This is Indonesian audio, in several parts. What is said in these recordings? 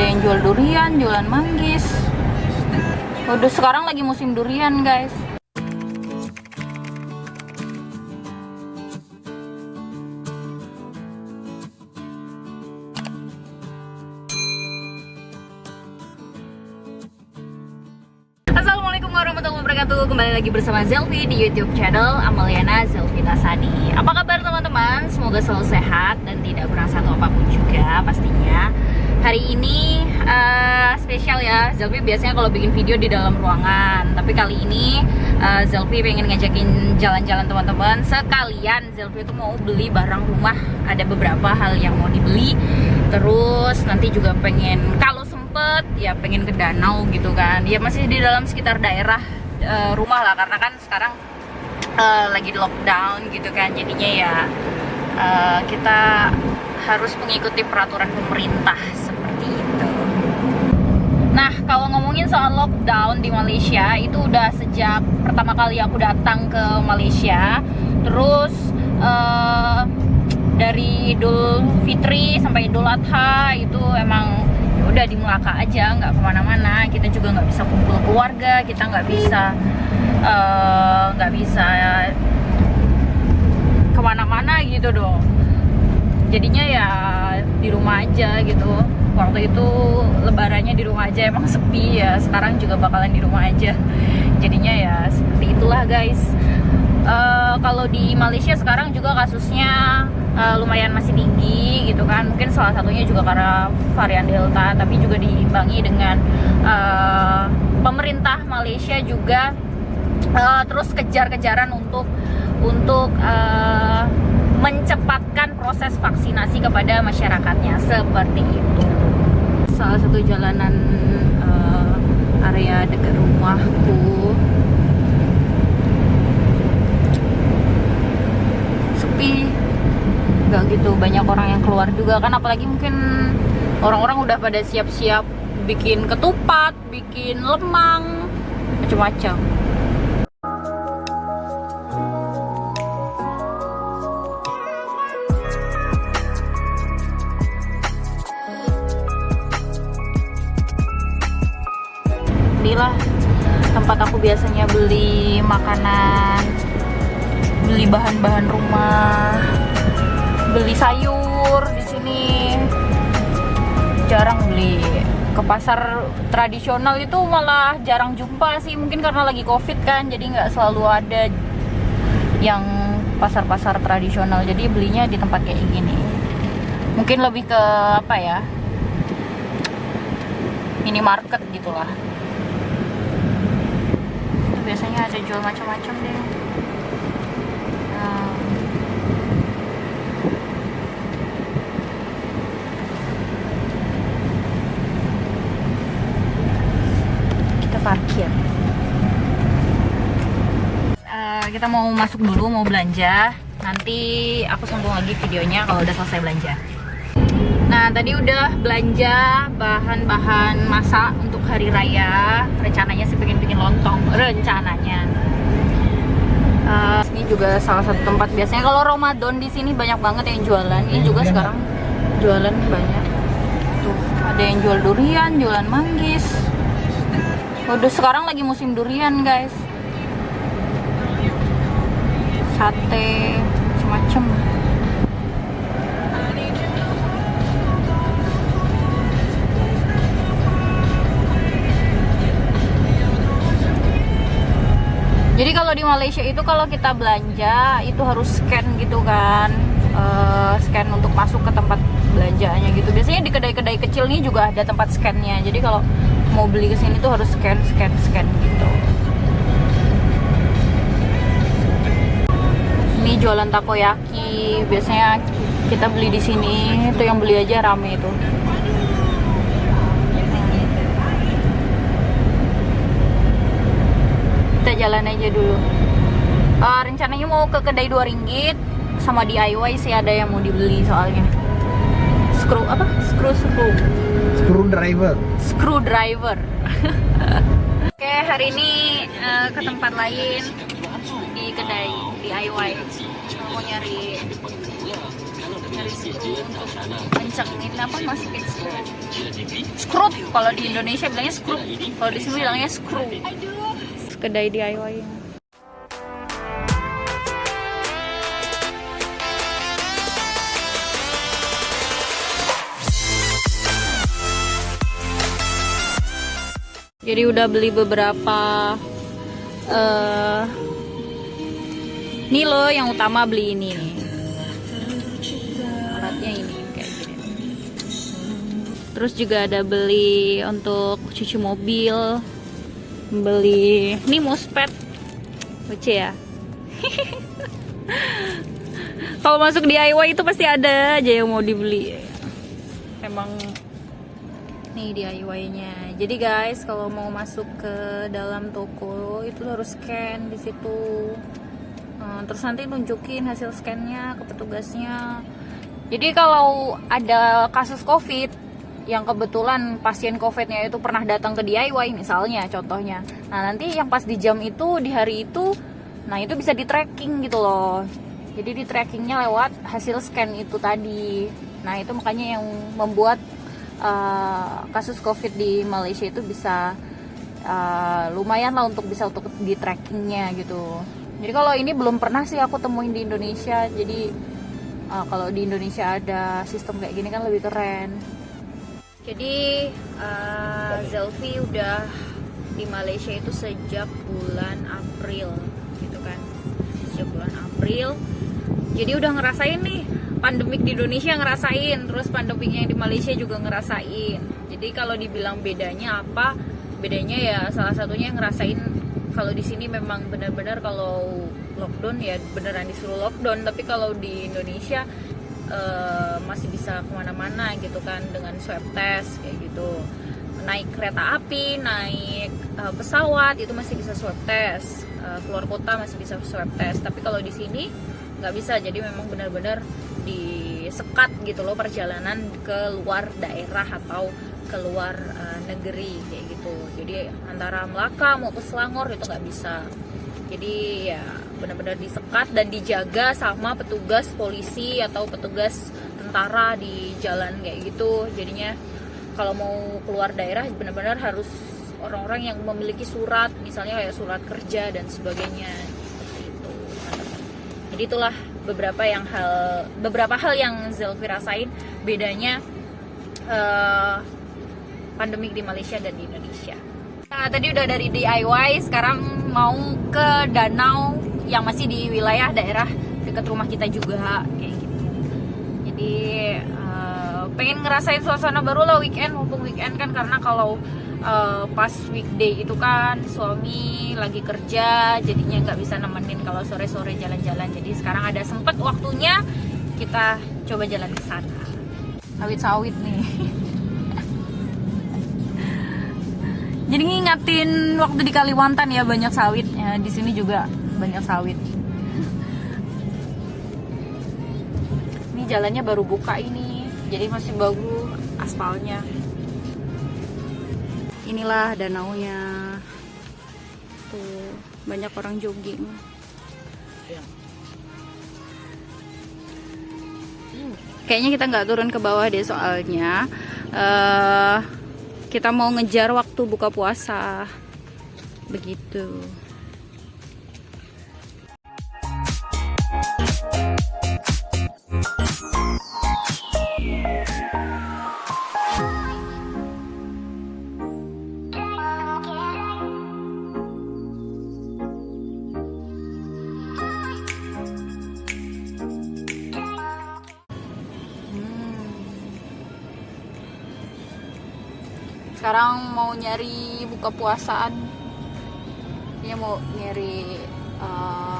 Ada yang jual durian, jualan manggis. Udah sekarang lagi musim durian, guys. Assalamualaikum warahmatullahi wabarakatuh. Kembali lagi bersama Zelvi di YouTube channel Amaliana Zelvitasani. Apa kabar teman-teman? Semoga selalu sehat dan tidak kurang satu apapun juga pastinya. Hari ini spesial ya. Zelvi biasanya kalau bikin video di dalam ruangan, tapi kali ini Zelvi pengen ngajakin jalan-jalan teman-teman. Sekalian Zelvi itu mau beli barang rumah. Ada beberapa hal yang mau dibeli. Terus nanti juga pengen kalau sempet ya pengen ke danau gitu kan. Ya masih di dalam sekitar daerah rumah lah, karena kan sekarang lagi di lockdown gitu kan. Jadinya ya kita harus mengikuti peraturan pemerintah seperti itu. Nah, kalau ngomongin soal lockdown di Malaysia, itu udah sejak pertama kali aku datang ke Malaysia. Terus dari Idul Fitri sampai Idul Adha itu emang ya udah di Melaka aja, nggak kemana-mana. Kita juga nggak bisa kumpul keluarga, kita nggak bisa kemana-mana gitu dong. Jadinya ya di rumah aja gitu. Waktu itu lebarannya di rumah aja, emang sepi ya. Sekarang juga bakalan di rumah aja. Jadinya ya seperti itulah guys. Kalau di Malaysia sekarang juga kasusnya lumayan masih tinggi gitu kan. Mungkin salah satunya juga karena varian Delta, tapi juga diimbangi dengan pemerintah Malaysia juga terus kejar-kejaran untuk mencepatkan proses vaksinasi kepada masyarakatnya seperti itu. Salah satu jalanan area dekat rumahku sepi, nggak gitu banyak orang yang keluar juga kan, apalagi mungkin orang-orang udah pada siap-siap bikin ketupat, bikin lemang, macam-macam. Inilah tempat aku biasanya beli makanan, beli bahan-bahan rumah, beli sayur di sini. Jarang beli. Ke pasar tradisional itu malah jarang jumpa sih, mungkin karena lagi COVID kan, jadi nggak selalu ada yang pasar-pasar tradisional. Jadi belinya di tempat kayak gini. Mungkin lebih ke apa ya? Minimarket gitulah. Biasanya ada jual macam-macam deh. Kita parkir. Kita mau masuk dulu, mau belanja. Nanti aku sambung lagi videonya kalau udah selesai belanja. Nah, tadi udah belanja bahan-bahan masak untuk hari raya. Rencananya sih pengen bikin lontong, rencananya. Ini juga salah satu tempat biasanya kalau Ramadan di sini banyak banget yang jualan. Ini juga sekarang jualan banyak. Tuh, ada yang jual durian, jualan manggis. Udah sekarang lagi musim durian, guys. Sate, macam-macam. Jadi kalau di Malaysia itu kalau kita belanja itu harus scan gitu kan, scan untuk masuk ke tempat belanjaannya gitu. Biasanya di kedai-kedai kecil nih juga ada tempat scannya. Jadi kalau mau beli ke sini tuh harus scan gitu. Ini jualan takoyaki, biasanya kita beli di sini. Itu yang beli aja rame itu. Kita jalan aja dulu. Rencananya mau ke kedai 2 ringgit sama DIY sih, ada yang mau dibeli soalnya. Screwdriver. Oke, hari ini ke tempat lain di kedai DIY. Mau nyari screw untuk kencengin masukin screw. Screw. Kalau di Indonesia bilangnya screw. Kalau di sini bilangnya screw. Kedai DIY. Jadi udah beli beberapa ini loh, yang utama beli ini nih. Alatnya ini kayak gini. Terus juga ada beli untuk cuci mobil. Beli ini mousepad. Lucu ya. Kalau masuk DIY itu pasti ada aja yang mau dibeli. Emang nih DIY-nya. Jadi guys, kalau mau masuk ke dalam toko itu harus scan di situ. Terus nanti nunjukin hasil scan-nya ke petugasnya. Jadi kalau ada kasus COVID yang kebetulan pasien COVID-nya itu pernah datang ke DIY misalnya, contohnya. Nah, nanti yang pas di jam itu, di hari itu, nah itu bisa di-tracking gitu loh. Jadi di-trackingnya lewat hasil scan itu tadi. Nah, itu makanya yang membuat kasus COVID di Malaysia itu bisa lumayan lah untuk di trackingnya gitu. Jadi kalau ini belum pernah sih aku temuin di Indonesia. Jadi kalau di Indonesia ada sistem kayak gini kan lebih keren. Jadi Zelfie udah di Malaysia itu sejak bulan April gitu kan. Sejak bulan April. Jadi udah ngerasain nih pandemik di Indonesia, ngerasain, terus pandemiknya di Malaysia juga ngerasain. Jadi kalau dibilang bedanya apa? Bedanya ya salah satunya ngerasain kalau di sini memang benar-benar kalau lockdown ya beneran disuruh lockdown, tapi kalau di Indonesia masih bisa kemana-mana gitu kan dengan swab test kayak gitu. Naik kereta api, naik pesawat itu masih bisa swab test, keluar kota masih bisa swab test. Tapi kalau di sini nggak bisa, jadi memang benar-benar disekat gitu loh perjalanan ke luar daerah atau keluar negeri kayak gitu. Jadi antara Melaka mau ke Selangor itu nggak bisa. Jadi ya benar-benar disekat dan dijaga sama petugas polisi atau petugas tentara di jalan kayak gitu. Jadinya kalau mau keluar daerah benar-benar harus orang-orang yang memiliki surat, misalnya kayak surat kerja dan sebagainya seperti itu. Jadi itulah beberapa hal yang Zelfie rasain bedanya pandemik di Malaysia dan di Indonesia. Nah, tadi udah dari DIY, sekarang mau ke danau yang masih di wilayah daerah dekat rumah kita juga kayak gitu. Jadi pengen ngerasain suasana baru lah weekend, mumpung weekend kan, karena kalau pas weekday itu kan suami lagi kerja, jadinya nggak bisa nemenin kalau sore-sore jalan-jalan. Jadi sekarang ada sempet waktunya kita coba jalan ke sana. Sawit-sawit nih. Jadi ngingatin waktu di Kalimantan ya, banyak sawit. Ya, di sini juga banyak sawit. Ini jalannya baru buka ini, jadi masih bagus aspalnya. Inilah danaunya. Tuh, banyak orang jogging. Kayaknya kita nggak turun ke bawah deh, soalnya kita mau ngejar waktu buka puasa. Begitu. Sekarang mau nyari buka puasaan. Dia mau nyari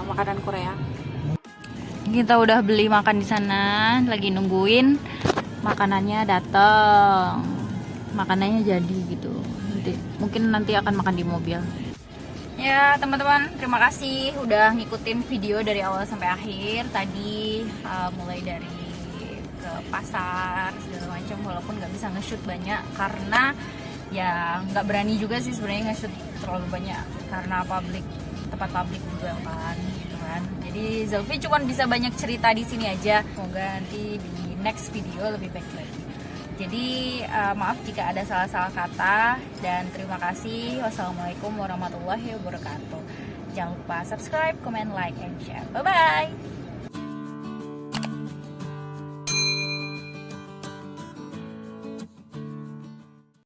makanan Korea. Kita udah beli makan di sana, lagi nungguin makanannya datang. Makanannya jadi gitu. Mungkin nanti akan makan di mobil. Ya teman-teman, terima kasih udah ngikutin video dari awal sampai akhir. Tadi mulai dari ke pasar segala macam, walaupun nggak bisa nge-shoot banyak karena ya nggak berani juga sih sebenarnya nge-shoot terlalu banyak karena tempat publik juga kan gitu kan. Jadi Zelfie cuma bisa banyak cerita di sini aja. Semoga nanti di next video lebih baik lagi. Jadi maaf jika ada salah-salah kata, dan terima kasih. Wassalamualaikum warahmatullahi wabarakatuh. Jangan lupa subscribe, comment, like, and share. Bye bye.